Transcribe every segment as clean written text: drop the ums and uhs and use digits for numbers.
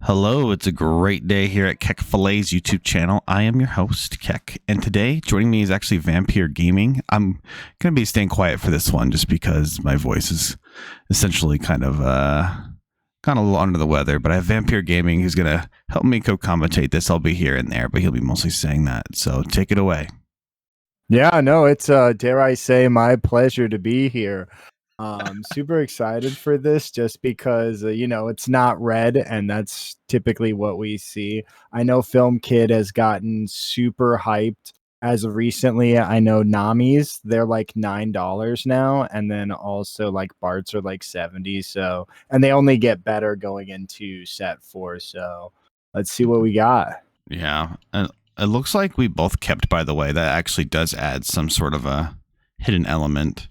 Hello, it's a great day here at KEKFILA's YouTube channel. I am your host, Kek, and today joining me is actually Vampire Gaming. I'm going to be staying quiet for this one just because my voice is essentially kind of a little under the weather, but I have Vampire Gaming who's going to help me co-commentate this. I'll be here and there, but he'll be mostly saying that, so take it away. Yeah, no, it's dare I say, my pleasure to be here. Super excited for this just because it's not red, and that's typically what we see. I know Film Kid has gotten super hyped as of recently. I know Nami's, they're like $9 now, and then also like Bart's are like 70. So, and they only get better going into set 4. So let's see what we got. Yeah, and it looks like we both kept, by the way. That actually does add some sort of a hidden element.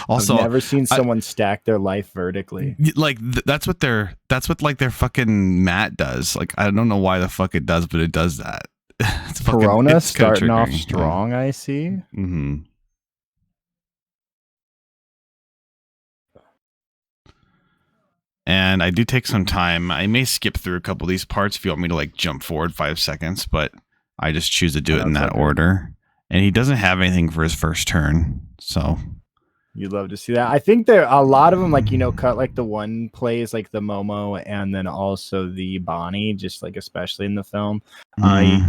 Also, I've never seen someone stack their life vertically. Like that's what their fucking mat does. Like I don't know why the fuck it does, but it does that. It's Corona it's starting off strong. I see. Mm-hmm. And I do take some time. I may skip through a couple of these parts if you want me to like jump forward 5 seconds, but I just choose to do it in that order. And he doesn't have anything for his first turn, so. You'd love to see that. I think there a lot of them, like, cut like the one plays like the Momo and then also the Bonnie, just like especially in the film. I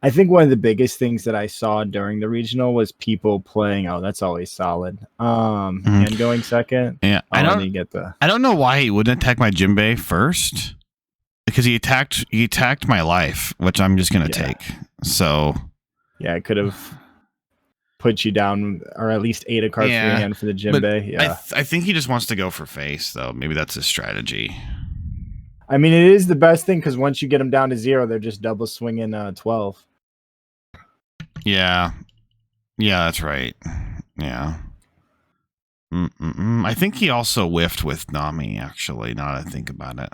think one of the biggest things that I saw during the regional was people playing. Oh, that's always solid. And going second. Yeah, I don't know why he wouldn't attack my Jinbei first, because he attacked my life, which I'm just gonna take. So yeah, I could have put you down, or at least ate a card for your hand for the Jinbei. Yeah, I think he just wants to go for face, though. Maybe that's his strategy. I mean, it is the best thing because once you get them down to 0, they're just double swinging 12. Yeah, that's right. Yeah. I think he also whiffed with Nami, actually, now that I think about it.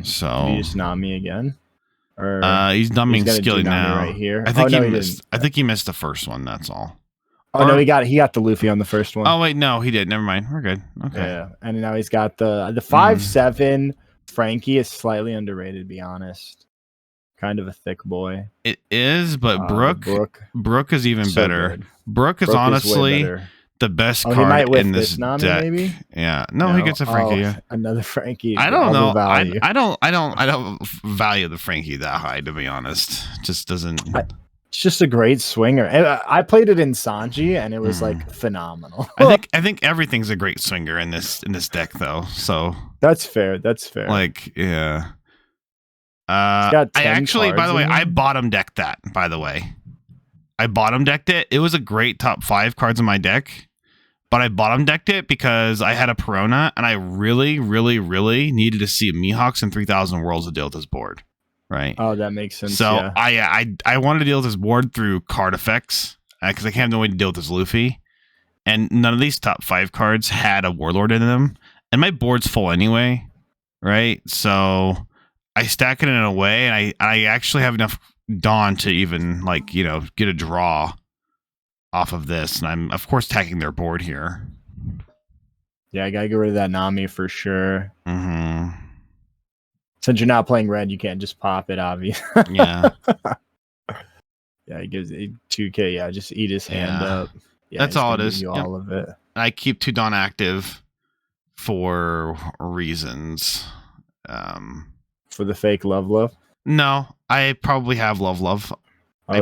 So did he just Nami again? Or he's numbing skilling now. Right here. I think he missed. I think he missed the first one. That's all. Oh no, he got the Luffy on the first one. Oh wait, no, he did. Never mind. We're good. Okay. Yeah, and now he's got the 5/7. Frankie is slightly underrated, to be honest. Kind of a thick boy. It is, but Brooke is even better. Good. Brooke is honestly the best card in this Nami, deck. Maybe? Yeah, no, he gets a Frankie. Yeah. Another Frankie. I don't know. I don't value the Frankie that high, to be honest. Just doesn't. It's just a great swinger. I played it in Sanji, and it was like phenomenal. I think everything's a great swinger in this deck, though. So that's fair. That's fair. Like, yeah. I actually, by the way, I bottom decked that. By the way, I bottom decked it. It was a great top 5 cards in my deck, but I bottom decked it because I had a Perona, and I really, really, really needed to see Mihawks and 3000 Worlds to deal with this board. Right. Oh, that makes sense. So yeah. I wanted to deal with this board through card effects because I can't have no way to deal with this Luffy, and none of these top 5 cards had a Warlord in them, and my board's full anyway. Right. So I stack it in a way, and I actually have enough Dawn to even get a draw off of this, and I'm of course attacking their board here. Yeah, I gotta get rid of that Nami for sure. Since you're not playing red, you can't just pop it, obviously. Yeah. Yeah, he gives it 2K. Yeah, just eat his hand up. Yeah, that's all it is. All of it. I keep 2 Dawn active for reasons. For the fake love? No, I probably have love. Oh, I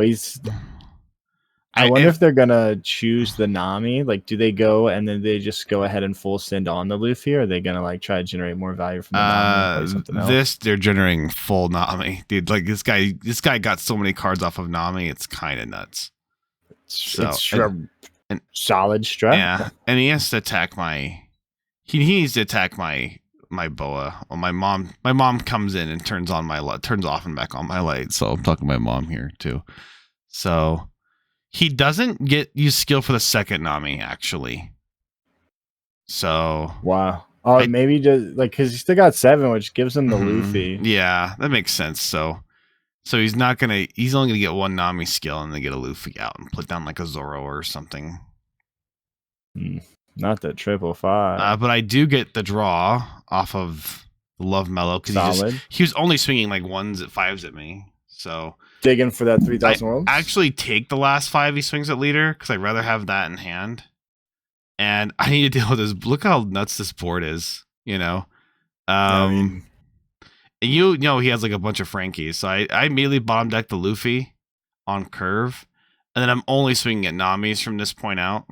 wonder if they're gonna choose the Nami. Like, do they go and then they just go ahead and full send on the Luffy, or are they gonna try to generate more value from the Nami and play something else? They're generating full Nami, dude. Like this guy got so many cards off of Nami, it's kind of nuts. It's and solid strat. Yeah, and he has to attack he needs to attack my boa. Well, my mom comes in and turns off and back on my light. So I'm talking to my mom here too. So he doesn't use skill for the second Nami, actually. So wow. Oh, maybe just because he still got 7, which gives him the Luffy. Yeah, that makes sense. So he's only gonna get 1 Nami skill and then get a Luffy out and put down like a Zoro or something. Not the 555. But I do get the draw off of Love Mellow because he was only swinging like 1s at 5s at me. So digging for that 3,000 worlds. I actually take the last 5 he swings at leader because I'd rather have that in hand. And I need to deal with this. Look how nuts this board is. You know, and you know he has like a bunch of Frankies. So I immediately bottom deck the Luffy on curve, and then I'm only swinging at Namis from this point out.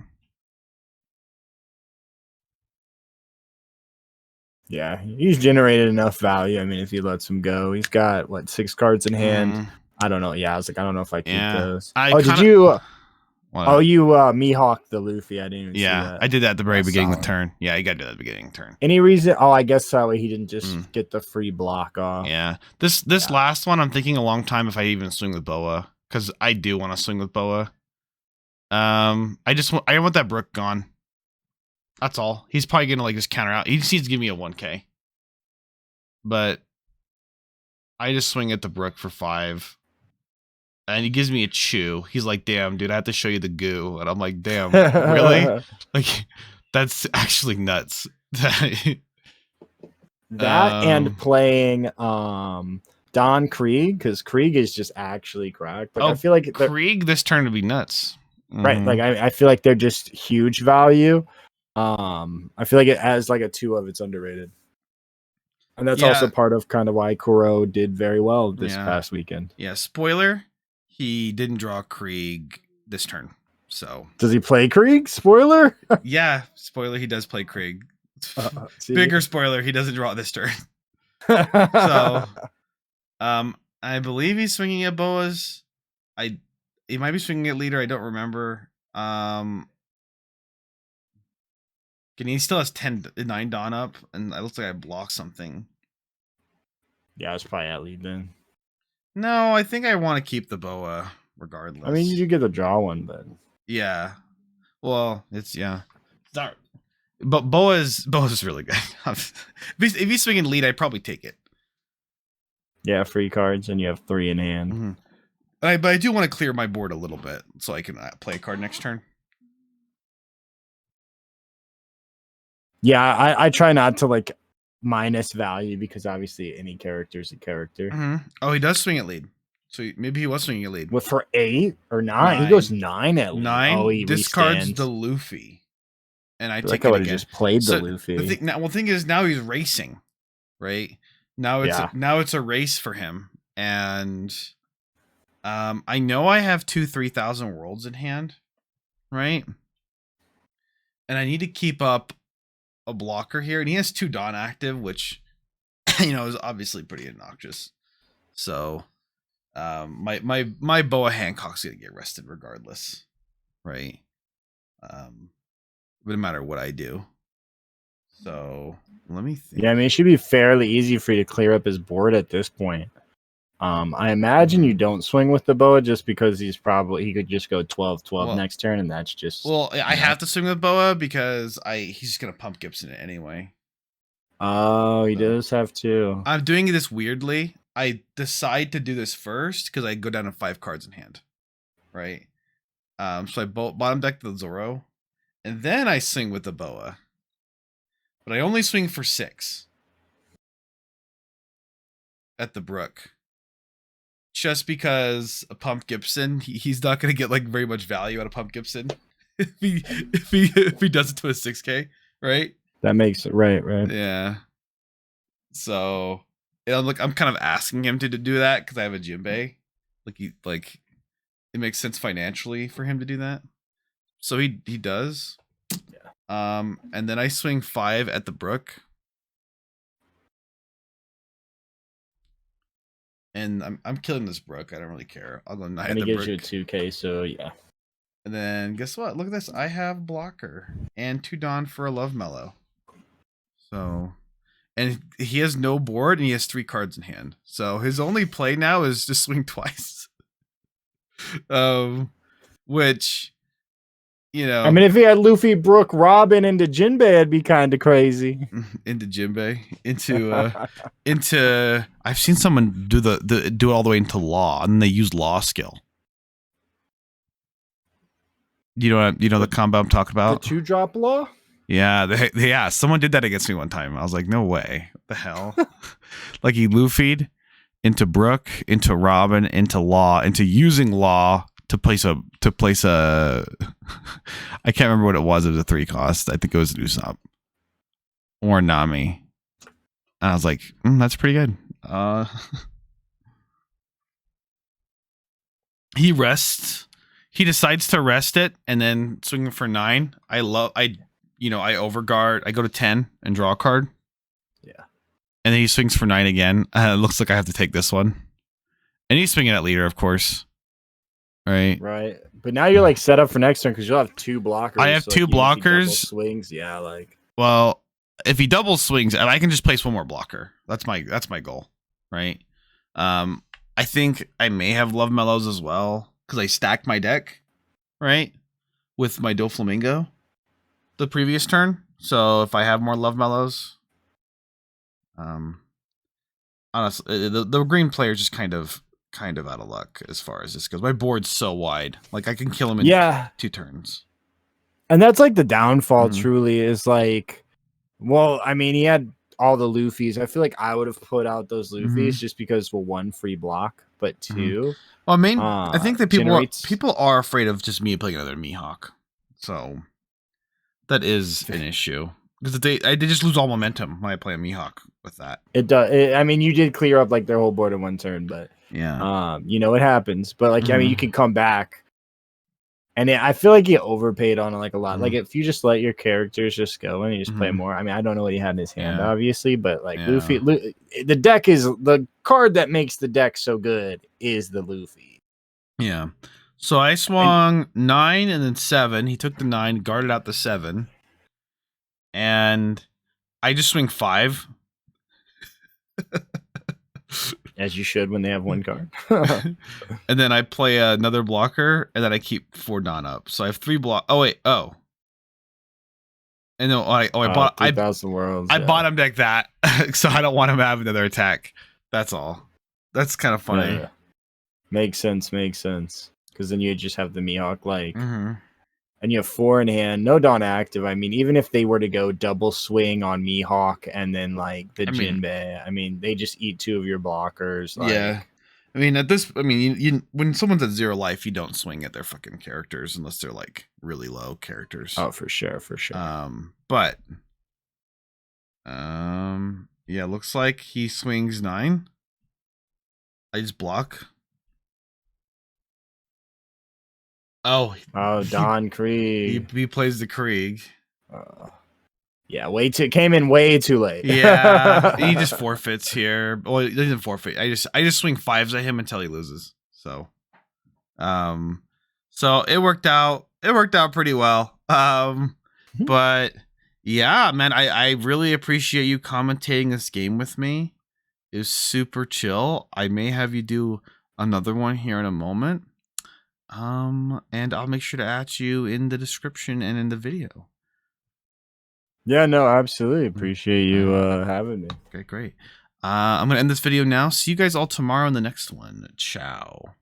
Yeah, he's generated enough value. I mean, if he lets him go, he's got what 6 cards in hand. I don't know. Yeah, I was like, I don't know if I keep those. Did you? You Mihawk the Luffy. I didn't even see that. I did that at the very beginning of the turn. Yeah, you got to do that at the beginning of the turn. Any reason? Oh, I guess that way he didn't just get the free block off. Yeah. This last one, I'm thinking a long time if I even swing with Boa, because I do want to swing with Boa. I want that Brook gone. That's all. He's probably gonna like just counter out. He just needs to give me a 1K. But I just swing at the Brook for 5. And he gives me a chew. He's like, damn, dude, I have to show you the goo. And I'm like, damn, really? Like, that's actually nuts. That and playing Don Krieg, because Krieg is just actually cracked. Like, I feel like Krieg this turn would be nuts. Right. Like I feel like they're just huge value. I feel like it has like a 2 of it's underrated. And that's also part of kind of why Kuro did very well this past weekend. Yeah, spoiler. He didn't draw Krieg this turn. So does he play Krieg? Spoiler? Yeah, spoiler, he does play Krieg. Bigger spoiler, he doesn't draw this turn. So I believe he's swinging at Boas. He might be swinging at leader, I don't remember. He still has 9 Dawn up, and it looks like I blocked something. Yeah, it's probably at lead then. No, I think I want to keep the Boa regardless. I mean, you get to draw one, but yeah. Well, it's not. But Boa's really good. If he's swinging lead, I'd probably take it. Yeah, free cards, and you have 3 in hand. Mm-hmm. But I do want to clear my board a little bit so I can play a card next turn. Yeah, I try not to like minus value because obviously any character is a character. Mm-hmm. Oh, he does swing at lead. So maybe he was swinging at lead. What, for 8 or 9? He goes 9 at lead. 9? Oh, he discards the Luffy. And I take it again. Just played the Luffy. The thing is, now he's racing, right? Now it's a race for him. And I know I have 2 3,000 worlds in hand, right? And I need to keep up a blocker here, and he has 2 Dawn active, which is obviously pretty obnoxious. So my Boa Hancock's gonna get arrested regardless, right? No matter what I do. So let me think. Yeah, I mean, it should be fairly easy for you to clear up his board at this point. I imagine you don't swing with the Boa just because he could just go 12-12 next turn, and that's just... Well, I have to swing with Boa because he's just going to pump Gibson it anyway. Oh, he does have to. I'm doing this weirdly. I decide to do this first because I go down to 5 cards in hand, right? So I bottom deck the Zoro, and then I swing with the Boa. But I only swing for 6 at the Brook. Just because a Pump Gibson, he's not going to get like very much value out of Pump Gibson if he does it to a 6K, right? That makes it right. Yeah. So I'm kind of asking him to do that because I have a Jinbei. It makes sense financially for him to do that. So he does. Yeah. And then I swing 5 at the Brook. And I'm killing this Brook. I don't really care. I'll go 9 at the Brook. And he gives you a 2K, so yeah. And then guess what? Look at this. I have blocker and 2 Dawn for a Love Mellow. So, and he has no board and he has 3 cards in hand. So his only play now is just swing twice. Which, I mean, if he had Luffy, Brook, Robin into Jinbei, it'd be kind of crazy. Into Jinbei, into I've seen someone do do it all the way into Law, and they use Law skill. You know the combo I'm talking about? The 2-drop Law? Yeah, someone did that against me one time. I was like, no way. What the hell? Like he Luffy'd into Brook, into Robin, into Law, into using Law to place a I can't remember what it was. It was a 3 cost. I think it was Usopp or Nami. And I was like, that's pretty good. He rests. He decides to rest it and then swing for 9. I overguard. I go to 10 and draw a card. Yeah. And then he swings for 9 again. It looks like I have to take this one. And he's swinging at leader, of course. Right. Right. But now you're like set up for next turn because you'll have 2 blockers. I have 2 blockers. Swings. Yeah. Like. Well, if he double swings, I can just place 1 more blocker. That's my goal. Right. I think I may have Love Mellows as well because I stacked my deck, right, with my Doflamingo the previous turn. So if I have more Love Mellows, honestly, the green player is just kind of out of luck as far as this goes. My board's so wide, like I can kill him in 2 turns. And that's like the downfall. Truly, is like, well, I mean, he had all the Luffy's. I feel like I would have put out those Luffy's just because, well, 1 free block, but 2. Well, I think that people are afraid of just me playing another Mihawk, so that is an issue because I did just lose all momentum when I play a Mihawk with that. It does. I mean, you did clear up like their whole board in 1 turn, but yeah, it happens. But like, I mean, you can come back. And I feel like he overpaid on it like a lot. Like if you just let your characters just go and you just play more. I mean, I don't know what he had in his hand, obviously, but like Luffy, the deck is the card that makes the deck so good is the Luffy. Yeah. So I swung 9 and then 7. He took the 9, guarded out the 7, and I just swing 5. As you should when they have 1 card. And then I play another blocker, and then I keep 4 Dawn up. So I have 3 block. Oh wait, oh. And no, I bought 3,000 Worlds. I bottom deck that, so I don't want him to have another attack. That's all. That's kind of funny. Yeah. Makes sense. Because then you just have the Mihawk like, and you have 4 in hand, no Dawn active. I mean, even if they were to go double swing on Mihawk and then like the Jinbei, I mean, they just eat 2 of your blockers. Like, yeah. I mean, you when someone's at 0 life, you don't swing at their fucking characters unless they're like really low characters. Oh, for sure. But yeah, looks like he swings 9. I just block. Oh, Don Krieg. He plays the Krieg. Yeah, came in way too late. Yeah, he just forfeits here. Well, he doesn't forfeit. I just swing 5s at him until he loses. So, so it worked out. It worked out pretty well. But yeah, man, I really appreciate you commentating this game with me. It was super chill. I may have you do another one here in a moment. And I'll make sure to add you in the description and in the video. Yeah, no, absolutely. Appreciate you having me. Okay, great. I'm going to end this video now. See you guys all tomorrow in the next one. Ciao.